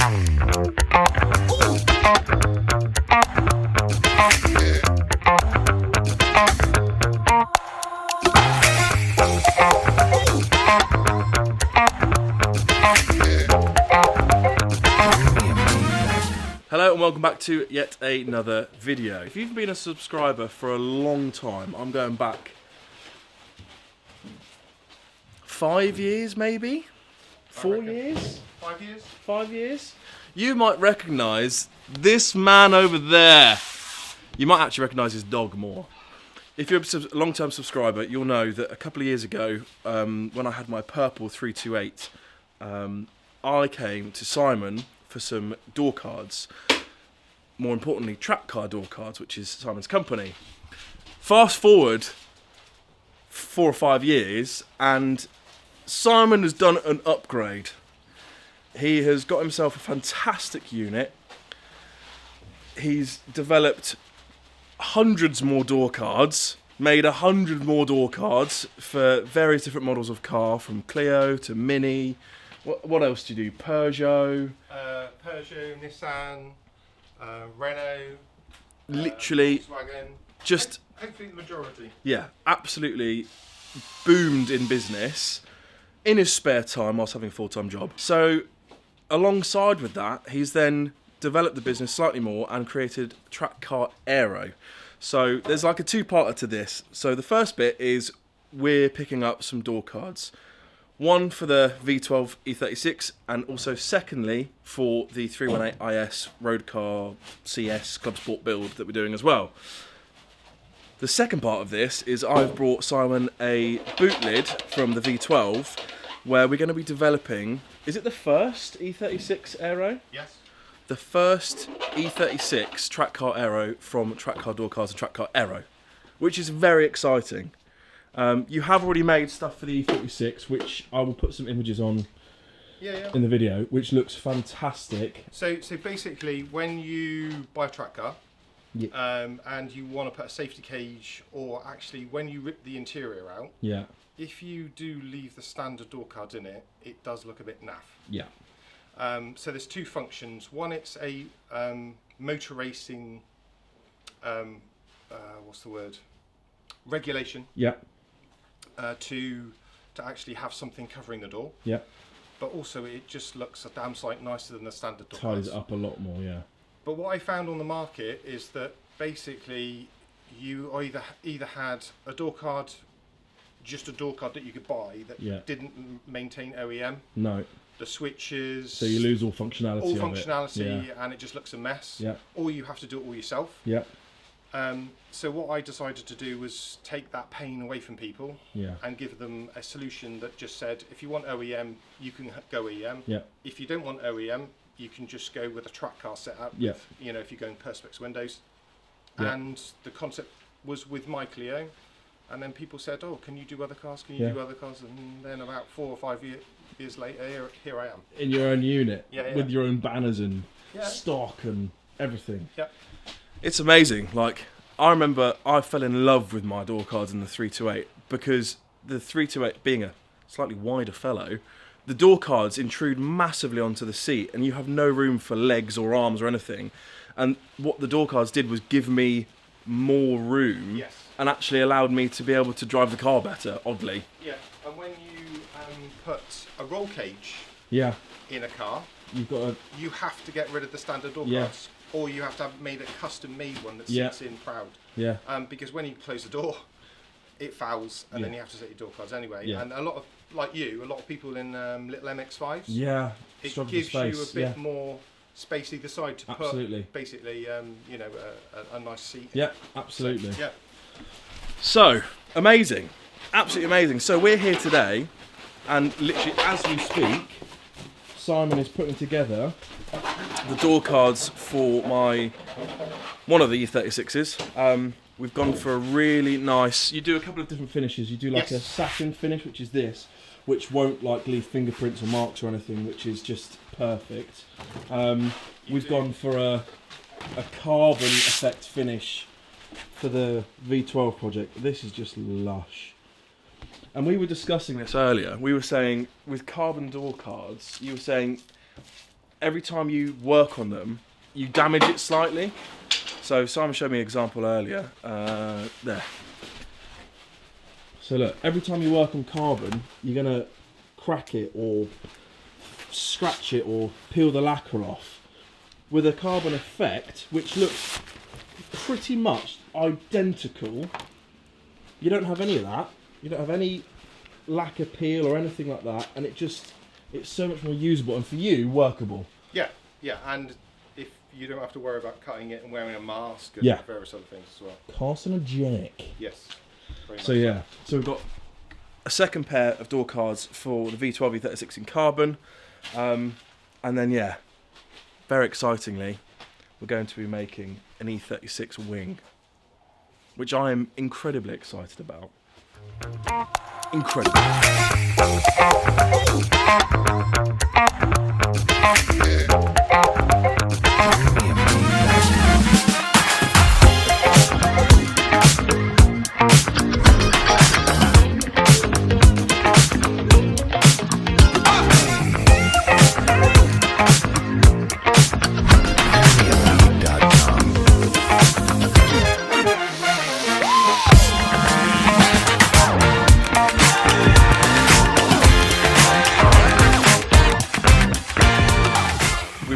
Hello and welcome back to yet another video. If you've been a subscriber for a long time, I'm going back 5 years maybe? 4 years? 5 years? 5 years? You might recognise this man over there. You might actually recognise his dog more. If you're a long-term subscriber, you'll know that a couple of years ago, when I had my purple 328, I came to Simon for some door cards. More importantly, track car door cards, which is Simon's company. Fast forward 4 or 5 years, and Simon has done an upgrade. He has got himself a fantastic unit. He's developed hundreds more door cards, made 100 more door cards for various different models of car, from Clio to Mini. What else do you do? Peugeot, Nissan, Renault, literally Volkswagen. Just hopefully the majority. Yeah, absolutely boomed in business in his spare time whilst having a full-time job. So alongside with that, he's then developed the business slightly more and created track car Aero. So there's like a two-parter to this. So the first bit is we're picking up some door cards. One for the V12 E36, and also secondly for the 318 IS Road Car CS Club Sport build that we're doing as well. The second part of this is I've brought Simon a boot lid from the V12 where we're going to be developing, is it the first E36 Aero? Yes. The first E36 track car Aero from Track Car Door Cars and Track Car Aero, which is very exciting. You have already made stuff for the E36, which I will put some images on in the video, which looks fantastic. So basically, when you buy a track car, and you want to put a safety cage, or actually when you rip the interior out, if you do leave the standard door cards in it, it does look a bit naff. Yeah. So there's two functions. One, it's a motor racing, what's the word? Regulation. Yeah. To actually have something covering the door. Yeah. But also it just looks a damn sight nicer than the standard door. Ties it up a lot more, yeah. But what I found on the market is that basically you either had a door card, just a door card that you could buy that didn't maintain OEM. No. The switches. So you lose all functionality. All functionality, and it just looks a mess. Yeah. Or you have to do it all yourself. Yeah. So what I decided to do was take that pain away from people and give them a solution that just said, if you want OEM, you can go OEM. Yeah. If you don't want OEM, you can just go with a track car setup. Yeah. You know, if you're going Perspex windows. Yeah. And the concept was with my Clio, and then people said, "Oh, can you do other cars? Can you do other cars?" And then about 4 or 5 years later, here I am. In your own unit, with your own banners and Yeah. stock and everything. Yeah. It's amazing. Like, I remember I fell in love with my door cards in the 328 because the 328 being a slightly wider fellow, the door cards intrude massively onto the seat and you have no room for legs or arms or anything. And what the door cards did was give me more room and actually allowed me to be able to drive the car better, oddly. Yeah, and when you put a roll cage in a car, you have to get rid of the standard door cards. Or you have to have made a custom-made one that sits in proud. Yeah. Because when you close the door, it fouls, and then you have to set your door cards anyway. Yeah. And a lot of, like you, a lot of people in little MX-5s. Yeah. It gives you a bit more space either side to put, basically, you know, a nice seat. Yeah, absolutely. So, yeah. So, amazing. Absolutely amazing. So we're here today, and literally as we speak, Simon is putting together the door cards for one of the E36s. We've gone for a really nice. You do a couple of different finishes. You do like a satin finish, which is this, which won't like leave fingerprints or marks or anything, which is just perfect. We've gone for a carbon effect finish for the V12 project. This is just lush. And we were discussing this earlier. We were saying with carbon door cards, you were saying every time you work on them, you damage it slightly. So Simon showed me an example earlier. There. So look, every time you work on carbon, you're going to crack it or scratch it or peel the lacquer off. With a carbon effect, which looks pretty much identical, you don't have any of that. You don't have any lacquer peel or anything like that, and it's so much more usable and for you, workable. Yeah, and if you don't have to worry about cutting it and wearing a mask and various other things as well. Carcinogenic. Yes. So yeah, so we've got a second pair of door cards for the V12 E36 in carbon, and then very excitingly, we're going to be making an E36 wing, which I am incredibly excited about. Incredible.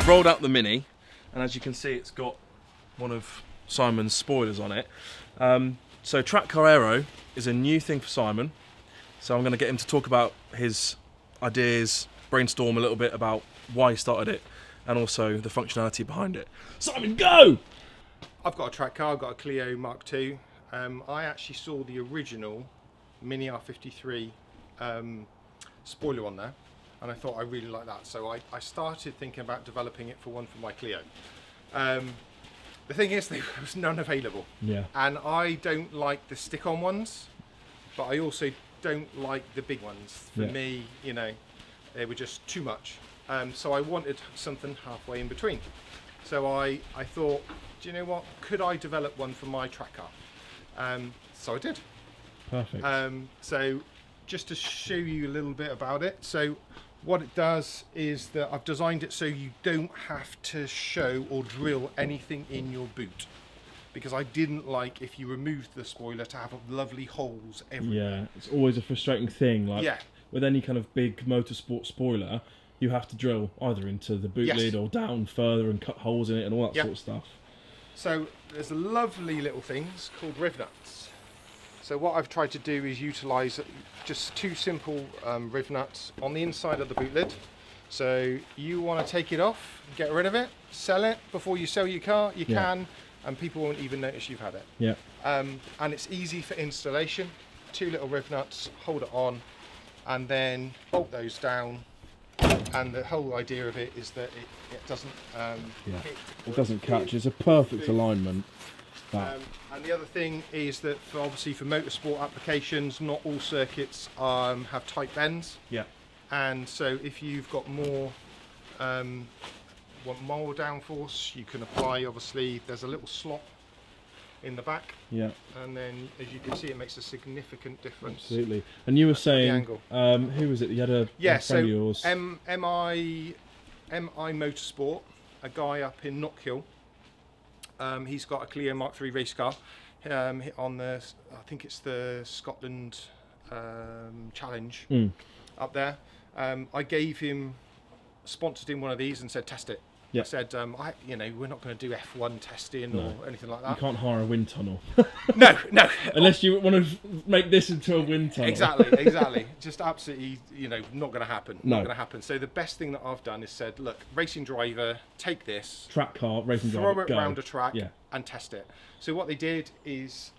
Rolled out the Mini, and as you can see, it's got one of Simon's spoilers on it. So Track Car Aero is a new thing for Simon, so I'm going to get him to talk about his ideas, brainstorm a little bit about why he started it, and also the functionality behind it. Simon, go! I've got a track car, I've got a Clio Mark II. I actually saw the original Mini R53 spoiler on there, and I thought I really liked that, so I started thinking about developing it for one for my Clio. The thing is, there was none available, and I don't like the stick-on ones, but I also don't like the big ones. For me, you know, they were just too much, so I wanted something halfway in between. So I thought, do you know what, could I develop one for my track car? So I did. Perfect. So just to show you a little bit about it, so what it does is that I've designed it so you don't have to show or drill anything in your boot, because I didn't like, if you removed the spoiler, to have lovely holes everywhere. Yeah, it's always a frustrating thing, like with any kind of big motorsport spoiler, you have to drill either into the boot lid or down further and cut holes in it and all that sort of stuff. So there's lovely little things called riv nuts. So what I've tried to do is utilise just two simple riv nuts on the inside of the boot lid. So you want to take it off, get rid of it, sell it before you sell your car, you can, and people won't even notice you've had it. And it's easy for installation. Two little riv nuts, hold it on, and then bolt those down. And the whole idea of it is that it doesn't hit. It doesn't catch. It's a perfect alignment. And the other thing is that obviously for motorsport applications, not all circuits have tight bends. And so if you've got more want more downforce, you can apply, obviously there's a little slot in the back, and then as you can see, it makes a significant difference. Absolutely. And you were saying, who was it? You had a friend of yours. MI Motorsport, a guy up in Knockhill. He's got a Clio Mark III race car on the, I think it's the Scotland Challenge up there. I gave him, sponsored him one of these and said, test it. I said, you know, we're not going to do F1 testing or anything like that. You can't hire a wind tunnel. No. Unless you want to make this into a wind tunnel. Exactly. Just absolutely, you know, not going to happen. No. Not going to happen. So the best thing that I've done is said, look, racing driver, take this. Track car, racing driver, throw it around a track and test it. So what they did is,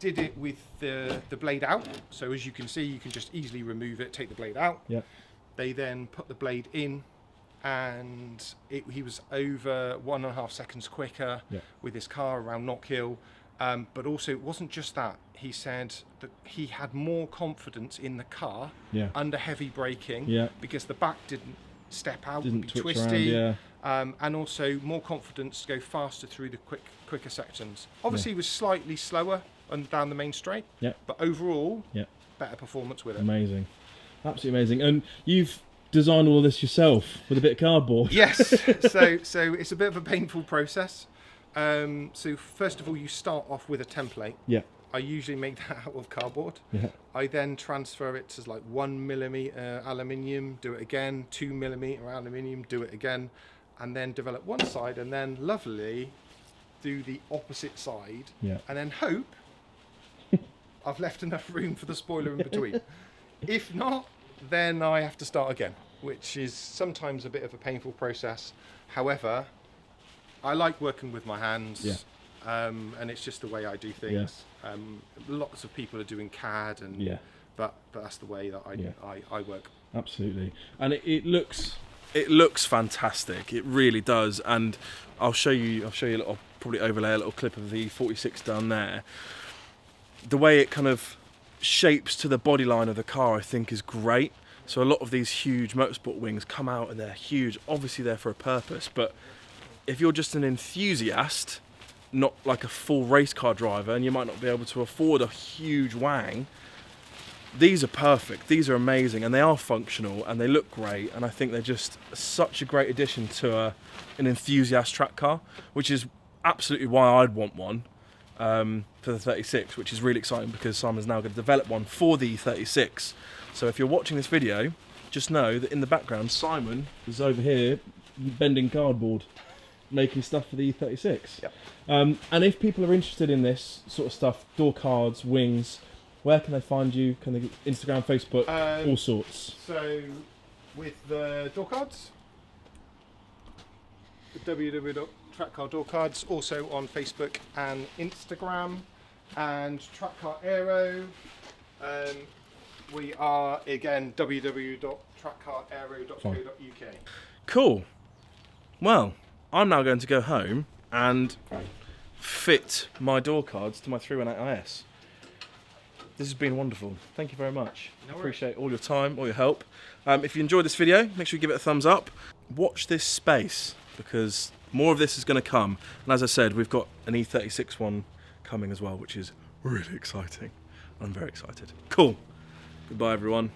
did it with the blade out. So as you can see, you can just easily remove it, take the blade out. They then put the blade in, and he was over 1.5 seconds quicker with his car around Knockhill. But also, it wasn't just that. He said that he had more confidence in the car under heavy braking because the back didn't step out, didn't be twitch twisty, around, and also more confidence to go faster through the quicker sections. Obviously, he was slightly slower and down the main straight, but overall, better performance with it. Amazing, absolutely amazing. And you've design all of this yourself with a bit of cardboard? Yes. So it's a bit of a painful process. So first of all, you start off with a template. Yeah. I usually make that out of cardboard. Yeah. I then transfer it to like 1mm aluminium, do it again, 2mm aluminium, do it again, and then develop one side, and then lovely do the opposite side. Yeah. And then hope I've left enough room for the spoiler in between. If not, then I have to start again, which is sometimes a bit of a painful process. However, I like working with my hands. Yeah. And it's just the way I do things. Yeah. Lots of people are doing CAD, and but that's the way that I work. Absolutely, and it looks fantastic. It really does, and I'll show you a little, probably overlay a little clip of the E36 down there. The way it kind of shapes to the body line of the car, I think, is great. So a lot of these huge motorsport wings come out and they're huge. Obviously, they're for a purpose, but if you're just an enthusiast, not like a full race car driver, and you might not be able to afford a huge wang, these are perfect. These are amazing, and they are functional, and they look great, and I think they're just such a great addition to an enthusiast track car, which is absolutely why I'd want one for the 36, which is really exciting because Simon's now going to develop one for the E36. So if you're watching this video, just know that in the background Simon is over here bending cardboard, making stuff for the E36. Yep. And if people are interested in this sort of stuff, door cards, wings, where can they find you? Can they Instagram, Facebook, all sorts? So with the door cards, www.trackcardoorcards, also on Facebook and Instagram, and Trackcar Aero. We are again www.trackcaraero.co.uk. Cool. Well, I'm now going to go home and fit my door cards to my 318 IS. This has been wonderful. Thank you very much. No worries. Appreciate all your time, all your help. If you enjoyed this video, make sure you give it a thumbs up. Watch this space, because more of this is going to come. And as I said, we've got an E36 one coming as well, which is really exciting. I'm very excited. Cool. Goodbye, everyone.